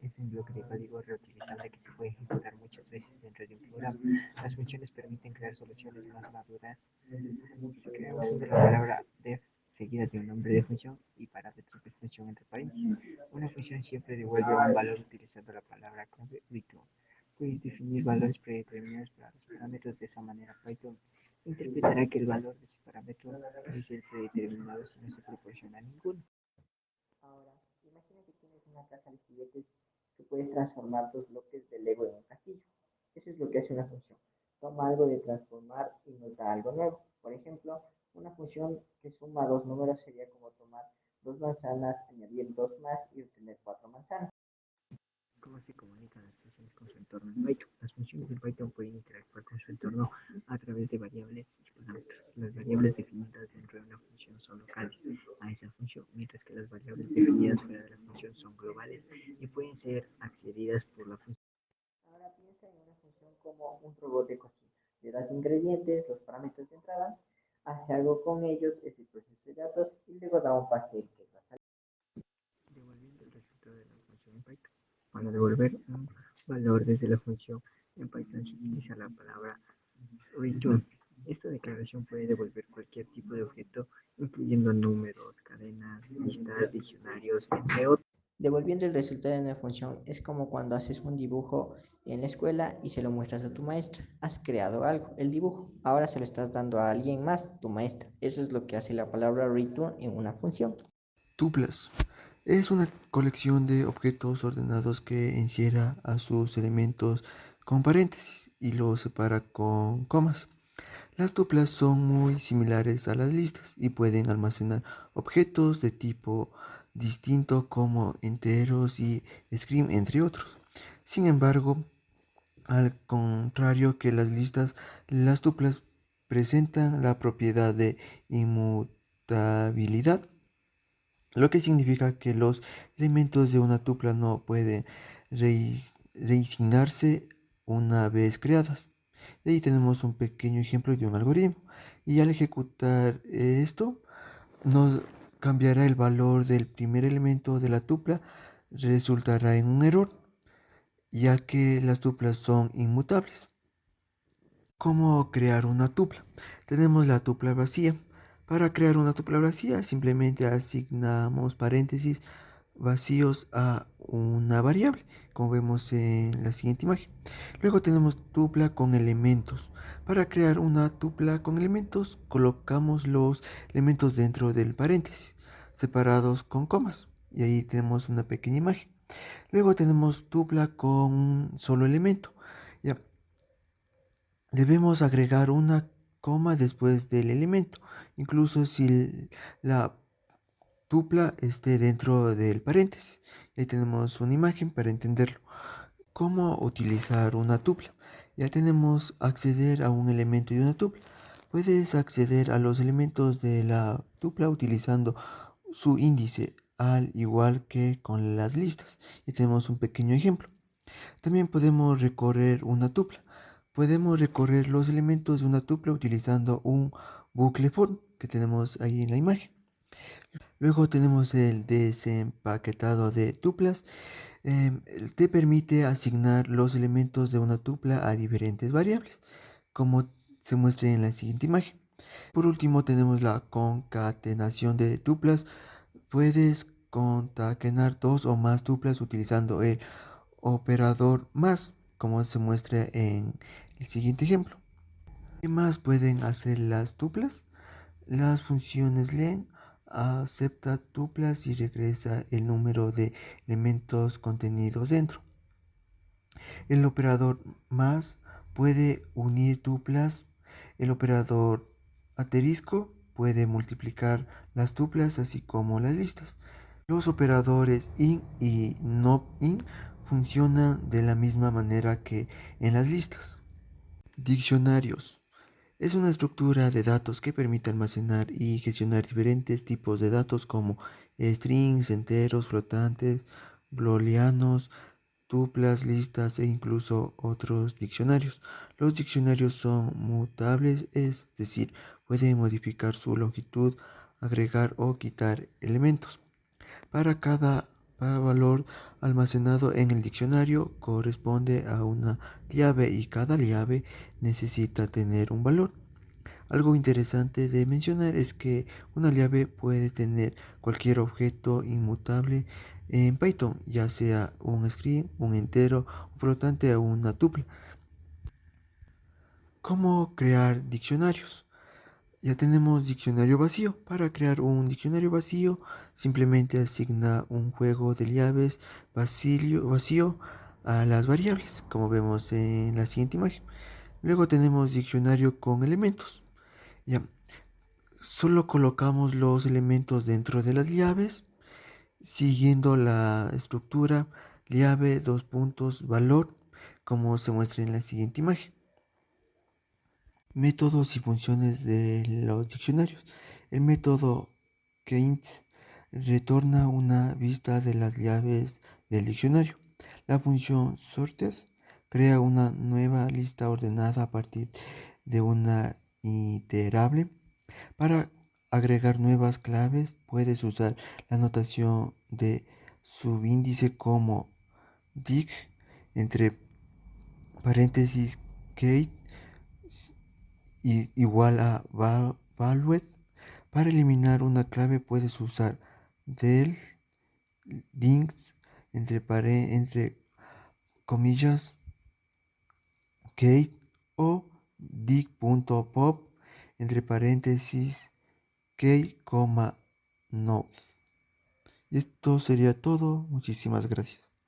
Es un bloque de código reutilizable que se puede ejecutar muchas veces dentro de un programa. Las funciones permiten crear soluciones más maduras. Si creamos de la palabra def seguida de un nombre de función y parámetros de función entre paréntesis. Una función siempre devuelve un valor utilizando la palabra clave return. Puedes definir valores predeterminados para los parámetros. De esa manera Python interpretará que el valor de ese parámetro es el predeterminado si no se proporciona ninguno. Ahora, imagina que tienes una casa de juguetes que puedes transformar dos bloques de Lego en un castillo. Eso es lo que hace una función. Toma algo de transformar y nos da algo nuevo. Por ejemplo, una función que suma dos números sería como tomar dos manzanas, añadir dos más y obtener cuatro manzanas. ¿Cómo se comunican las funciones con su entorno en Python? Las funciones en Python pueden interactuar con su entorno a través de variables y parámetros. Las variables definidas dentro de una función son locales a esa función, mientras que las variables definidas fuera de la función son globales y pueden ser accedidas por la función. Ahora piensa en una función como un robot de cocina. Le das ingredientes, los parámetros de entrada, hace algo con ellos, es el proceso de datos y luego da un pastel que va a salir. Devolviendo el resultado de la función en Python. Para devolver un valor desde la función en Python se utiliza la palabra return. Esta declaración puede devolver cualquier tipo de objeto, incluyendo números, cadenas, listas, diccionarios, entre otros. Devolviendo el resultado de una función es como cuando haces un dibujo en la escuela y se lo muestras a tu maestra. Has creado algo, el dibujo. Ahora se lo estás dando a alguien más, tu maestra. Eso es lo que hace la palabra return en una función. Tuplas es una colección de objetos ordenados que encierra a sus elementos con paréntesis y los separa con comas. Las tuplas son muy similares a las listas y pueden almacenar objetos de tipo distinto como enteros y string, entre otros. Sin embargo, al contrario que las listas, las tuplas presentan la propiedad de inmutabilidad, lo que significa que los elementos de una tupla no pueden reasignarse una vez creadas. Y ahí tenemos un pequeño ejemplo de un algoritmo. Y al ejecutar esto, nos cambiará el valor del primer elemento de la tupla, resultará en un error, ya que las tuplas son inmutables. ¿Cómo crear una tupla? Tenemos la tupla vacía. Para crear una tupla vacía, simplemente asignamos paréntesis vacíos a una variable, como vemos en la siguiente imagen. Luego tenemos tupla con elementos. Para crear una tupla con elementos, colocamos los elementos dentro del paréntesis, separados con comas. Y ahí tenemos una pequeña imagen. Luego tenemos tupla con un solo elemento. Ya, debemos agregar una coma después del elemento, incluso si la tupla esté dentro del paréntesis. Ahí tenemos una imagen para entenderlo. ¿Cómo utilizar una tupla? Ya tenemos acceder a un elemento de una tupla. Puedes acceder a los elementos de la tupla utilizando su índice, al igual que con las listas. Y tenemos un pequeño ejemplo. También podemos recorrer una tupla. Podemos recorrer los elementos de una tupla utilizando un bucle for que tenemos ahí en la imagen. Luego tenemos el desempaquetado de tuplas. Te permite asignar los elementos de una tupla a diferentes variables, como se muestra en la siguiente imagen. Por último tenemos la concatenación de tuplas. Puedes concatenar dos o más tuplas utilizando el operador más, como se muestra en el siguiente ejemplo. ¿Qué más pueden hacer las tuplas? Las funciones len acepta tuplas y regresa el número de elementos contenidos dentro. El operador más puede unir tuplas. El operador asterisco puede multiplicar las tuplas así como las listas. Los operadores in y no in funcionan de la misma manera que en las listas. Diccionarios. Es una estructura de datos que permite almacenar y gestionar diferentes tipos de datos como strings, enteros, flotantes, booleanos, tuplas, listas e incluso otros diccionarios. Los diccionarios son mutables, es decir, pueden modificar su longitud, agregar o quitar elementos. Para cada para valor almacenado en el diccionario corresponde a una llave y cada llave necesita tener un valor. Algo interesante de mencionar es que una llave puede tener cualquier objeto inmutable en Python, ya sea un string, un entero, un flotante o una tupla. ¿Cómo crear diccionarios? Ya tenemos diccionario vacío. Para crear un diccionario vacío, simplemente asigna un juego de llaves vacío a las variables, como vemos en la siguiente imagen. Luego tenemos diccionario con elementos. Ya, solo colocamos los elementos dentro de las llaves, siguiendo la estructura llave, dos puntos, valor, como se muestra en la siguiente imagen. Métodos y funciones de los diccionarios. El método count retorna una vista de las llaves del diccionario. La función sorted crea una nueva lista ordenada a partir de una iterable. Para agregar nuevas claves, puedes usar la notación de subíndice como dig entre paréntesis key igual a valued. Para eliminar una clave puedes usar del dings entre comillas key o dig.pop entre paréntesis key, node. Y esto sería todo. Muchísimas gracias.